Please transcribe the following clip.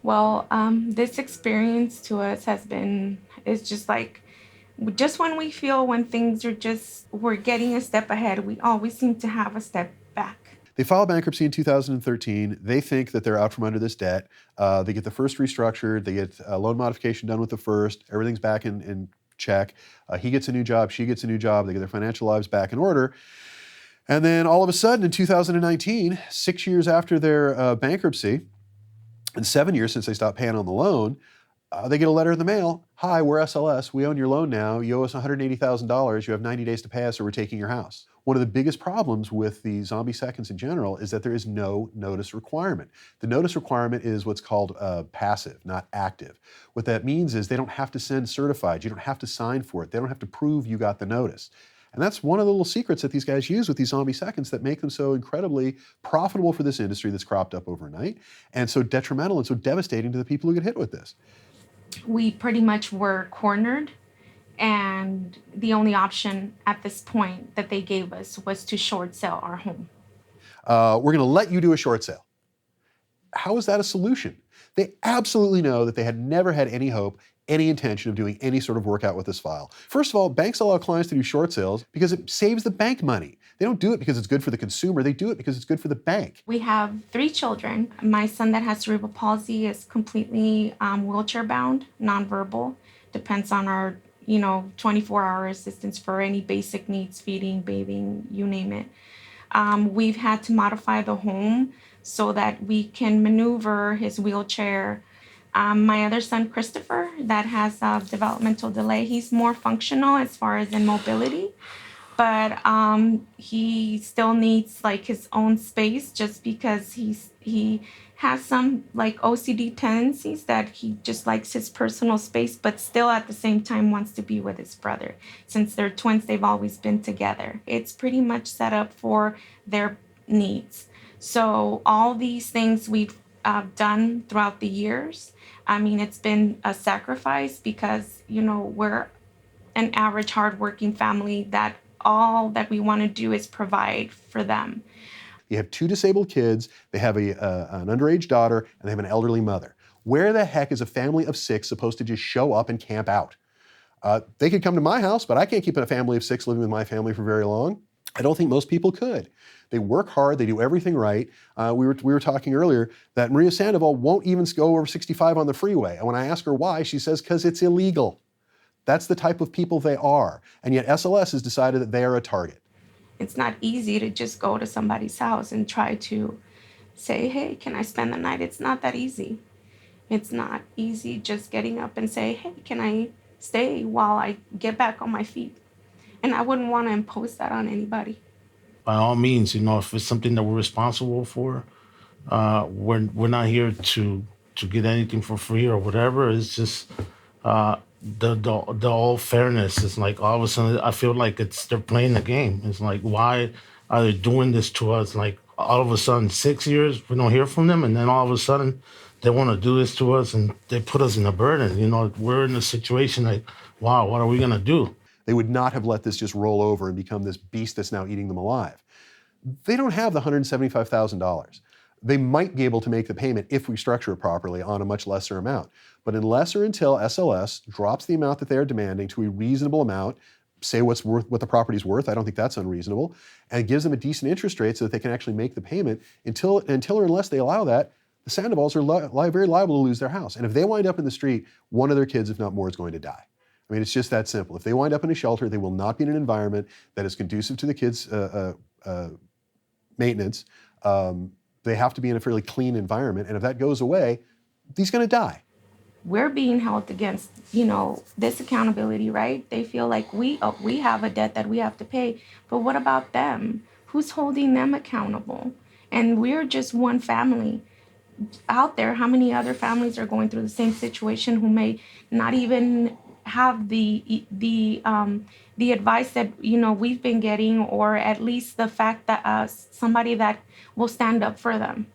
Well, this experience to us has been, it's just like, just when we feel when things are just, we're getting a step ahead, we always seem to have a step back. They file bankruptcy in 2013. They think that they're out from under this debt. They get the first restructured. They get a loan modification done with the first. Everything's back in check. He gets a new job. She gets a new job. They get their financial lives back in order. And then all of a sudden in 2019, 6 years after their bankruptcy, and 7 years since they stopped paying on the loan, they get a letter in the mail. Hi, we're SLS. We own your loan now. You owe us $180,000. You have 90 days to pay us or we're taking your house. One of the biggest problems with the zombie seconds in general is that there is no notice requirement. The notice requirement is what's called passive, not active. What that means is they don't have to send certified. You don't have to sign for it. They don't have to prove you got the notice. And that's one of the little secrets that these guys use with these zombie seconds that make them so incredibly profitable for this industry that's cropped up overnight and so detrimental and so devastating to the people who get hit with this. We pretty much were cornered, and the only option at this point that they gave us was to short sell our home. We're going to let you do a short sale. How is that a solution? They absolutely know that they had never had any hope, any intention of doing any sort of workout with this file. First of all, banks allow clients to do short sales because it saves the bank money. They don't do it because it's good for the consumer. They do it because it's good for the bank. We have 3 children. My son that has cerebral palsy is completely wheelchair bound, nonverbal. Depends on our 24-hour assistance for any basic needs, feeding, bathing, you name it. We've had to modify the home so that we can maneuver his wheelchair. My other son, Christopher, that has a developmental delay, he's more functional as far as in mobility, but he still needs like his own space just because he has some like OCD tendencies that he just likes his personal space, but still at the same time wants to be with his brother. Since they're twins, they've always been together. It's pretty much set up for their needs. So all these things we've done throughout the years. I mean, it's been a sacrifice because, we're an average hardworking family that all that we want to do is provide for them. You have 2 disabled kids, they have an underage daughter, and they have an elderly mother. Where the heck is a family of 6 supposed to just show up and camp out? They could come to my house, but I can't keep a family of 6 living with my family for very long. I don't think most people could. They work hard, they do everything right. We were talking earlier that Maria Sandoval won't even go over 65 on the freeway. And when I ask her why, she says, because it's illegal. That's the type of people they are. And yet SLS has decided that they are a target. It's not easy to just go to somebody's house and try to say, hey, can I spend the night? It's not that easy. It's not easy just getting up and say, hey, can I stay while I get back on my feet? And I wouldn't want to impose that on anybody. By all means, if it's something that we're responsible for, we're not here to get anything for free or whatever. It's just the all fairness. It's like all of a sudden I feel like they're playing the game. It's like, why are they doing this to us? Like all of a sudden 6 years we don't hear from them, and then all of a sudden they want to do this to us and they put us in a burden. We're in a situation like, wow, what are we gonna do? They would not have let this just roll over and become this beast that's now eating them alive. They don't have the $175,000. They might be able to make the payment if we structure it properly on a much lesser amount. But unless or until SLS drops the amount that they're demanding to a reasonable amount, say what the property's worth, I don't think that's unreasonable, and gives them a decent interest rate so that they can actually make the payment, until or unless they allow that, the Sandovals are very liable to lose their house. And if they wind up in the street, one of their kids, if not more, is going to die. I mean, it's just that simple. If they wind up in a shelter, they will not be in an environment that is conducive to the kids' maintenance. They have to be in a fairly clean environment. And if that goes away, he's going to die. We're being held against, this accountability, right? They feel like we have a debt that we have to pay. But what about them? Who's holding them accountable? And we're just one family. Out there, how many other families are going through the same situation who may not even have the advice that we've been getting, or at least the fact that somebody that will stand up for them?